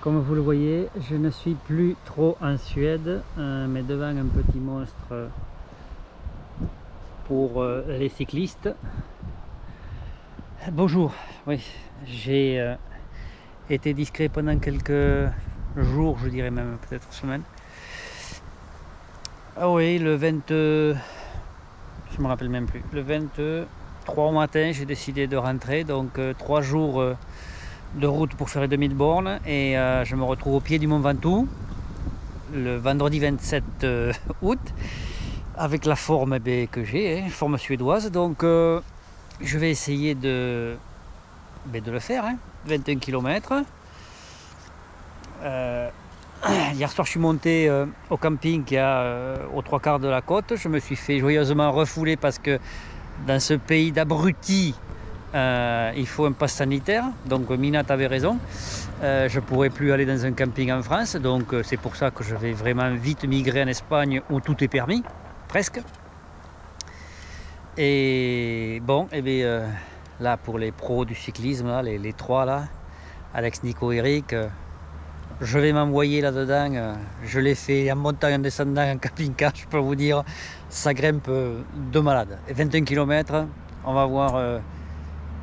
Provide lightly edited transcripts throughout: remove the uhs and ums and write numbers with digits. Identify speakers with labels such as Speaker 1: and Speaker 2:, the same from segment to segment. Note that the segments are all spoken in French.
Speaker 1: Comme vous le voyez, je ne suis plus trop en Suède, mais devant un petit monstre pour les cyclistes. Bonjour, oui, j'ai été discret pendant quelques jours, je dirais même peut-être semaines. Ah oui, le 20, je me rappelle même plus, le 23 au matin, j'ai décidé de rentrer, donc 3 jours de route pour faire les 2000 bornes et je me retrouve au pied du Mont Ventoux le vendredi 27 août avec la forme que j'ai, forme suédoise, donc je vais essayer de le faire, 21 km. Hier soir je suis monté au camping qui est aux 3/4 de la côte. Je me suis fait joyeusement refouler parce que dans ce pays d'abrutis il faut un pass sanitaire, donc Minat avait raison. Je ne pourrai plus aller dans un camping en France, donc c'est pour ça que je vais vraiment vite migrer en Espagne où tout est permis, presque. Et bon, là pour les pros du cyclisme, là, les trois là, Alex, Nico, Eric, je vais m'envoyer là-dedans. Je l'ai fait en montant, en descendant, en camping-car, je peux vous dire, ça grimpe de malade. Et 21 km, on va voir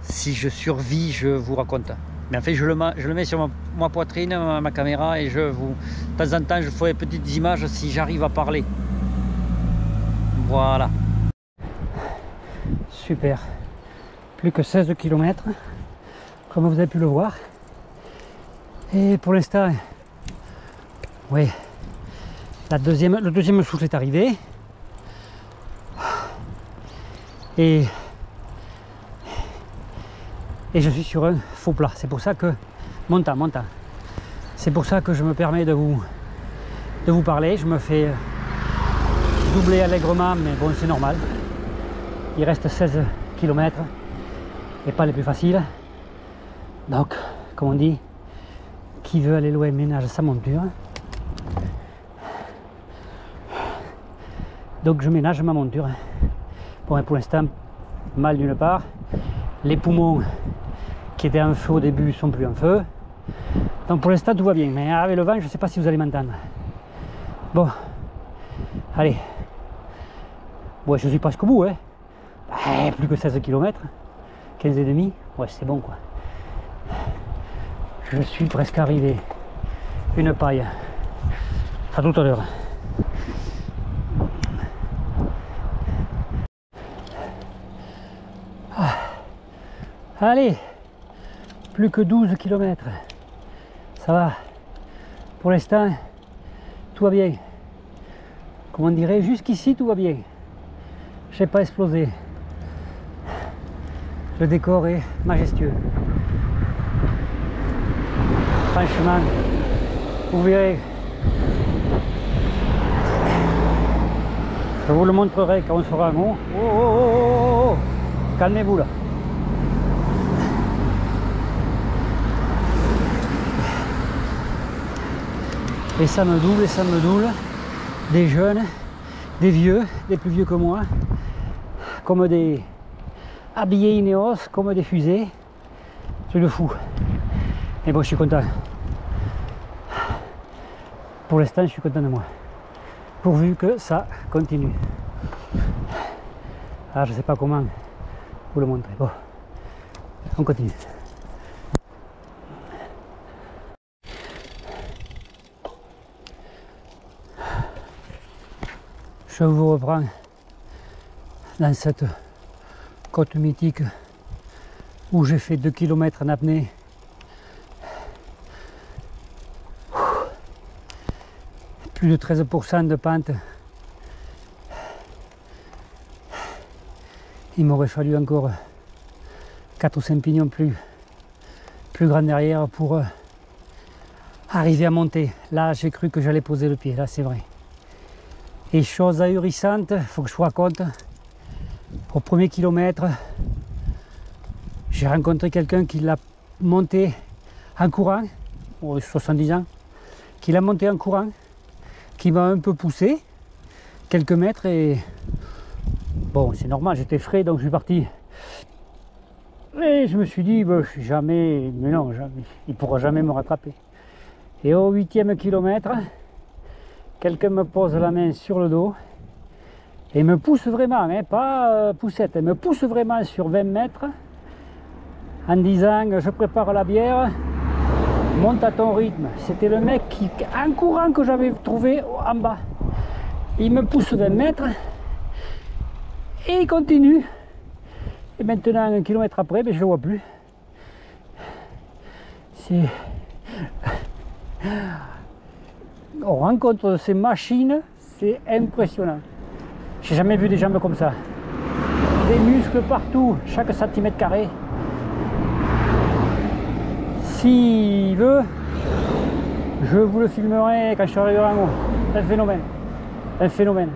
Speaker 1: si je survis, je vous raconte. Mais en fait, je le mets sur ma poitrine, ma caméra, et de temps en temps, je ferai des petites images si j'arrive à parler. Voilà. Super. Plus que 16 km, comme vous avez pu le voir. Et pour l'instant, oui, le deuxième souffle est arrivé. Et je suis sur un faux plat. C'est pour ça que montant. C'est pour ça que je me permets de vous parler. Je me fais doubler allègrement, mais bon, c'est normal. Il reste 16 km et pas les plus faciles. Donc, comme on dit, qui veut aller loin ménage sa monture. Donc je ménage ma monture. Bon, pour l'instant, mal d'une part. Les poumons qui étaient en feu au début sont plus en feu. Donc pour l'instant tout va bien, mais avec le vent je ne sais pas si vous allez m'entendre. Bon, allez. Ouais, je suis presque au bout, plus que 16 km, 15 et demi, ouais c'est bon quoi. Je suis presque arrivé. Une paille. À tout à l'heure. Allez, plus que 12 km. Ça va. Pour l'instant, tout va bien. Comme on dirait, jusqu'ici tout va bien. Je n'ai pas explosé. Le décor est majestueux. Franchement, vous verrez. Je vous le montrerai quand on sera en haut. Oh. Calmez-vous là. Et ça me double, des jeunes, des vieux, des plus vieux que moi, comme des habillés Ineos, comme des fusées, c'est le fou. Et bon, je suis content. Pour l'instant, je suis content de moi, pourvu que ça continue. Ah, je sais pas comment vous le montrer. Bon, on continue. Je vous reprends dans cette côte mythique où j'ai fait 2 km en apnée. Plus de 13% de pente. Il m'aurait fallu encore 4 ou 5 pignons plus grands derrière pour arriver à monter. Là, j'ai cru que j'allais poser le pied, là c'est vrai. Et chose ahurissante, il faut que je vous raconte, au premier kilomètre, j'ai rencontré quelqu'un qui l'a monté en courant, 70 ans, qui l'a monté en courant, qui m'a un peu poussé, quelques mètres, et bon, c'est normal, j'étais frais, donc je suis parti. Et je me suis dit, je suis jamais, mais non, jamais, il ne pourra jamais me rattraper.
Speaker 2: Et au 8e kilomètre, quelqu'un me pose la main sur le dos et me pousse vraiment, hein, pas poussette, me pousse vraiment sur 20 mètres en disant je prépare la bière, monte à ton rythme. C'était le mec qui, en courant, que j'avais trouvé en bas. Il me pousse 20 mètres et il continue. Et maintenant, 1 kilomètre après, ben, je ne le vois plus. On rencontre ces machines, c'est impressionnant. J'ai jamais vu des jambes comme ça. Des muscles partout, chaque centimètre carré. S'il veut, je vous le filmerai quand je serai en haut. Un phénomène. Un phénomène.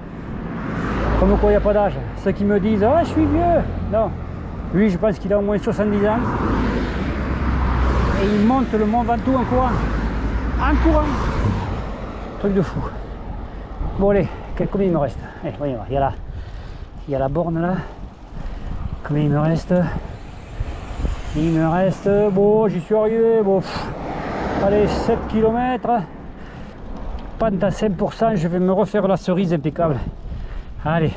Speaker 2: Comme quoi il n'y a pas d'âge. Ceux qui me disent ah, je suis vieux. Non. Lui, je pense qu'il a au moins 70 ans. Et il monte le Mont Ventoux en courant. En courant. Truc de fou. Bon, allez, combien il me reste? Allez, voyons voir. Il y a la borne là. Combien il me reste? Il me reste, bon, j'y suis arrivé, bon, allez, 7 km, pente à 5%, je vais me refaire la cerise impeccable. Allez,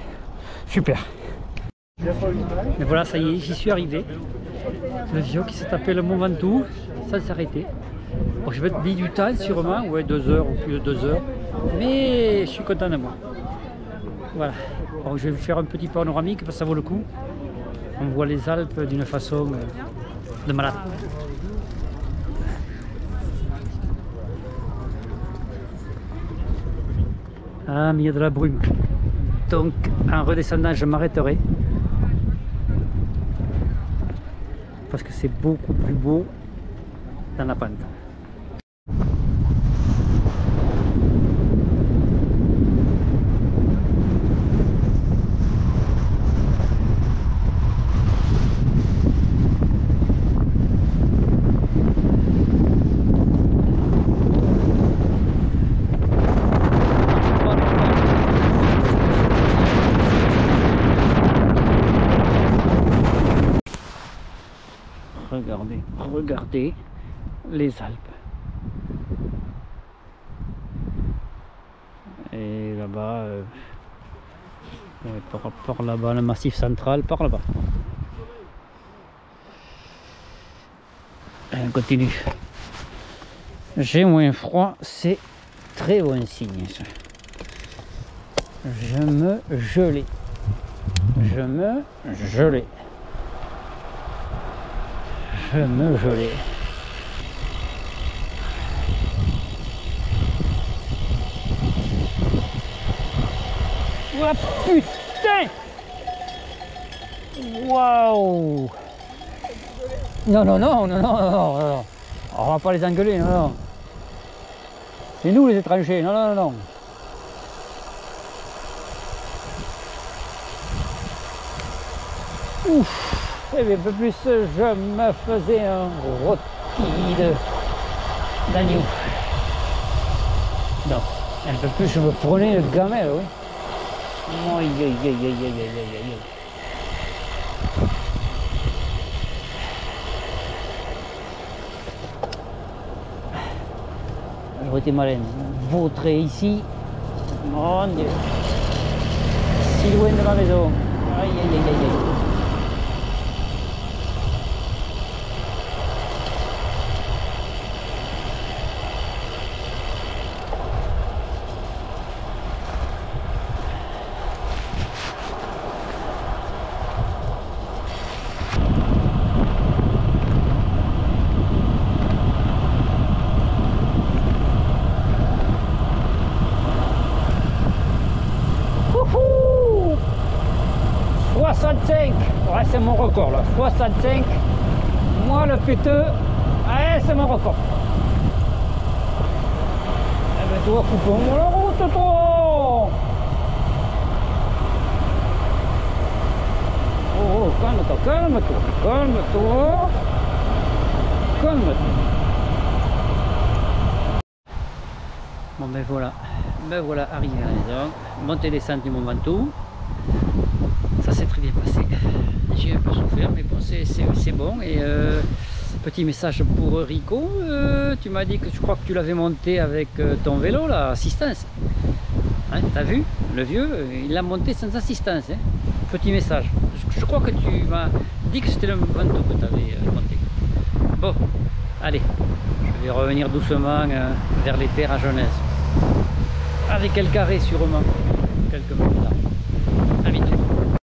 Speaker 2: super. Et voilà, ça y est, j'y suis arrivé. Le vieux qui s'est tapé le Mont Ventoux sans s'arrêter. Bon, je vais te dire du temps sûrement, ouais, 2 heures ou plus de 2 heures, mais je suis content de moi. Voilà, bon, je vais vous faire un petit panoramique parce que ça vaut le coup. On voit les Alpes d'une façon de malade. Ah, mais il y a de la brume. Donc, en redescendant, je m'arrêterai. Parce que c'est beaucoup plus beau dans la pente. Regardez les Alpes. Et là-bas, par là-bas, le massif central, par là-bas. On continue. J'ai moins froid, c'est très bon signe ça. Je me gelais. Je me gelais. Je me gelais. Oh putain! Waouh! Non, non, non, non, non, non, non. On va pas les engueuler, non, non. C'est nous les étrangers, non, non, non, non. Ouf! Et un peu plus, je me faisais un rôti d'agneau. Non, un peu plus, je me prenais le gamelle, oui. Aïe, aïe, aïe, aïe, aïe, aïe, aïe, aïe. J'aurais été malin. Vautrer ici. Mon Dieu. Si loin de ma maison. Aïe, aïe, aïe, aïe, aïe. Ouais, c'est mon record là, 65. Moi le péteux, ouais, c'est mon record. Eh ben toi, coupons la route toi. Oh, calme-toi, calme-toi, calme-toi. Calme-toi. Bon ben voilà arrivé à la maison, montée descente du Mont Ventoux. Ça s'est très bien passé. J'ai un peu souffert, mais bon, c'est bon. Et
Speaker 1: Petit message pour Rico. Tu m'as dit que je crois que tu l'avais monté avec ton vélo, là, assistance. Hein, t'as vu? Le vieux, il l'a monté sans assistance. Hein. Petit message. Je crois que tu m'as dit que c'était le Vento que tu avais monté. Bon, allez. Je vais revenir doucement vers les terres à Genèse. Avec quelques arrêts sûrement. Quelques minutes là. À vite.